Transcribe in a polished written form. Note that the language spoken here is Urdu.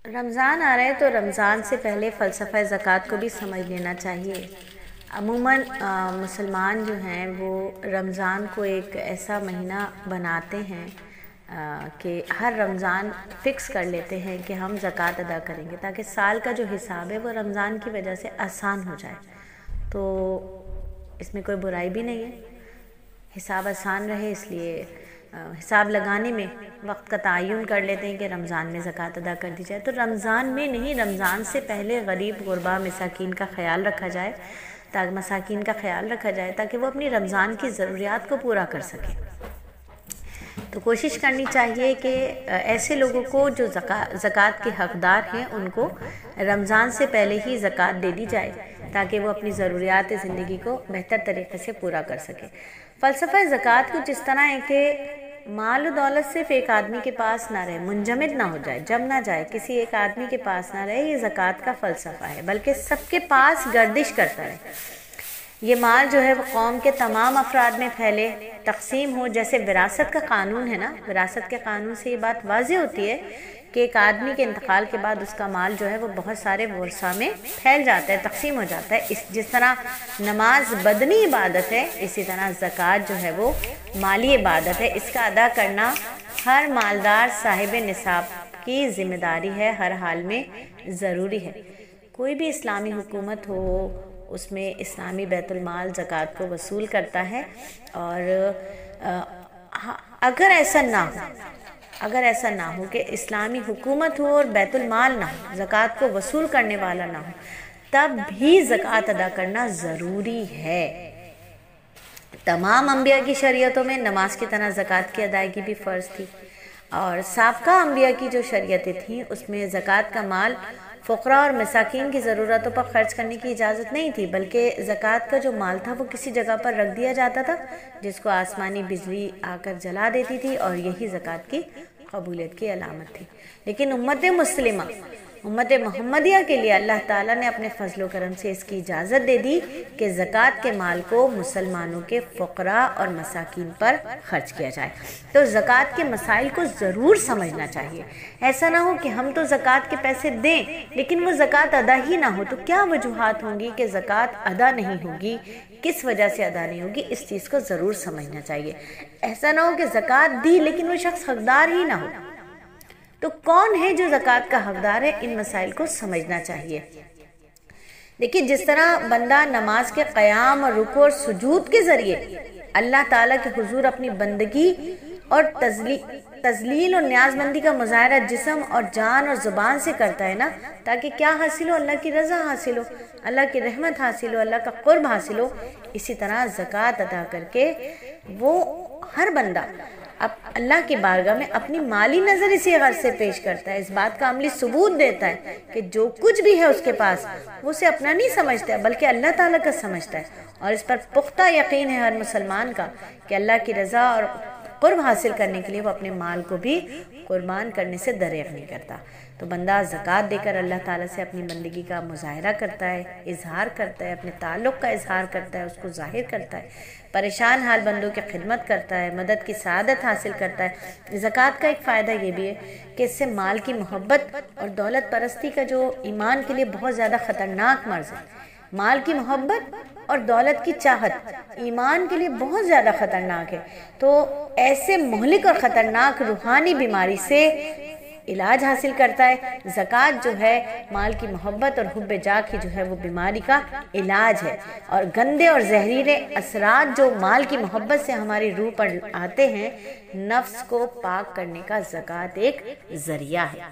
رمضان آ رہا ہے تو رمضان سے پہلے فلسفہ زکوٰۃ کو بھی سمجھ لینا چاہیے۔ عموماً مسلمان جو ہیں وہ رمضان کو ایک ایسا مہینہ بناتے ہیں کہ ہر رمضان فکس کر لیتے ہیں کہ ہم زکوٰۃ ادا کریں گے تاکہ سال کا جو حساب ہے وہ رمضان کی وجہ سے آسان ہو جائے۔ تو اس میں کوئی برائی بھی نہیں ہے، حساب آسان رہے اس لیے حساب لگانے میں وقت کا تعین کر لیتے ہیں کہ رمضان میں زکوٰۃ ادا کر دی جائے۔ تو رمضان میں نہیں، رمضان سے پہلے غریب غربا مساکین کا خیال رکھا جائے، تاکہ وہ اپنی رمضان کی ضروریات کو پورا کر سکیں۔ تو کوشش کرنی چاہیے کہ ایسے لوگوں کو جو زکوٰۃ کے حقدار ہیں ان کو رمضان سے پہلے ہی زکوٰۃ دے دی جائے تاکہ وہ اپنی ضروریات زندگی کو بہتر طریقے سے پورا کر سکے۔ فلسفہ زکوٰۃ کو جس طرح ہے کہ مال و دولت صرف ایک آدمی کے پاس نہ رہے، منجمد نہ ہو جائے، جم نہ جائے، کسی ایک آدمی کے پاس نہ رہے، یہ زکوٰۃ کا فلسفہ ہے، بلکہ سب کے پاس گردش کرتا رہے۔ یہ مال جو ہے وہ قوم کے تمام افراد میں پھیلے، تقسیم ہو، جیسے وراثت کا قانون ہے نا، وراثت کے قانون سے یہ بات واضح ہوتی ہے کہ ایک آدمی کے انتقال کے بعد اس کا مال جو ہے وہ بہت سارے ورثہ میں پھیل جاتا ہے، تقسیم ہو جاتا ہے۔ جس طرح نماز بدنی عبادت ہے، اسی طرح زکوٰۃ جو ہے وہ مالی عبادت ہے۔ اس کا ادا کرنا ہر مالدار صاحب نصاب کی ذمہ داری ہے، ہر حال میں ضروری ہے۔ کوئی بھی اسلامی حکومت ہو، اس میں اسلامی بیت المال زکوٰۃ کو وصول کرتا ہے، اور اگر ایسا نہ ہو کہ اسلامی حکومت ہو اور بیت المال نہ ہو، زکوٰۃ کو وصول کرنے والا نہ ہو، تب بھی زکوٰۃ ادا کرنا ضروری ہے۔ تمام انبیاء کی شریعتوں میں نماز کی طرح زکوٰۃ کی ادائیگی بھی فرض تھی، اور سابقہ انبیاء کی جو شریعتیں تھیں اس میں زکوٰۃ کا مال فقراء اور مساکین کی ضرورتوں پر خرچ کرنے کی اجازت نہیں تھی، بلکہ زکوٰۃ کا جو مال تھا وہ کسی جگہ پر رکھ دیا جاتا تھا جس کو آسمانی بجلی آ کر جلا دیتی تھی، اور یہی زکوٰۃ کی قبولیت کی علامت تھی۔ لیکن امت مسلمہ، امت محمدیہ کے لیے اللہ تعالیٰ نے اپنے فضل و کرم سے اس کی اجازت دے دی کہ زکوٰۃ کے مال کو مسلمانوں کے فقراء اور مساکین پر خرچ کیا جائے۔ تو زکوٰۃ کے مسائل کو ضرور سمجھنا چاہیے۔ ایسا نہ ہو کہ ہم تو زکوٰۃ کے پیسے دیں لیکن وہ زکوٰۃ ادا ہی نہ ہو، تو کیا وجوہات ہوں گی کہ زکوٰۃ ادا نہیں ہوگی، کس وجہ سے ادا نہیں ہوگی، اس چیز کو ضرور سمجھنا چاہیے۔ ایسا نہ ہو کہ زکوٰۃ دی لیکن وہ شخص حقدار ہی نہ ہو۔ تو کون ہے جو زکوٰۃ کا حقدار ہے، ان مسائل کو سمجھنا چاہیے۔ دیکھیے، جس طرح بندہ نماز کے قیام اور رکوع اور سجود کے ذریعے اللہ تعالیٰ کے حضور اپنی بندگی اور تذلیل اور نیاز مندی کا مظاہرہ جسم اور جان اور زبان سے کرتا ہے نا، تاکہ کیا حاصل ہو، اللہ کی رضا حاصل ہو، اللہ کی رحمت حاصل ہو، اللہ کا قرب حاصل ہو، اسی طرح زکوٰۃ ادا کر کے وہ ہر بندہ اب اللہ کی بارگاہ میں اپنی مالی نظر اسی غرض سے پیش کرتا ہے، اس بات کا عملی ثبوت دیتا ہے کہ جو کچھ بھی ہے اس کے پاس وہ اسے اپنا نہیں سمجھتا ہے بلکہ اللہ تعالیٰ کا سمجھتا ہے، اور اس پر پختہ یقین ہے ہر مسلمان کا کہ اللہ کی رضا اور قرب حاصل کرنے کے لیے وہ اپنے مال کو بھی قربان کرنے سے دریغ نہیں کرتا۔ تو بندہ زکوٰۃ دے کر اللہ تعالیٰ سے اپنی بندگی کا مظاہرہ کرتا ہے، اظہار کرتا ہے، اپنے تعلق کا اظہار کرتا ہے، اس کو ظاہر کرتا ہے، پریشان حال بندوں کی خدمت کرتا ہے، مدد کی سعادت حاصل کرتا ہے۔ زکوٰۃ کا ایک فائدہ یہ بھی ہے کہ اس سے مال کی محبت اور دولت پرستی کا جو ایمان کے لیے بہت زیادہ خطرناک مرض ہے، مال کی محبت اور دولت کی چاہت ایمان کے لیے بہت زیادہ خطرناک ہے، تو ایسے مہلک اور خطرناک روحانی بیماری سے علاج حاصل کرتا ہے۔ زکوٰۃ جو ہے مال کی محبت اور حب جاہ کی جو ہے وہ بیماری کا علاج ہے، اور گندے اور زہریلے اثرات جو مال کی محبت سے ہماری روح پر آتے ہیں، نفس کو پاک کرنے کا زکوٰۃ ایک ذریعہ ہے۔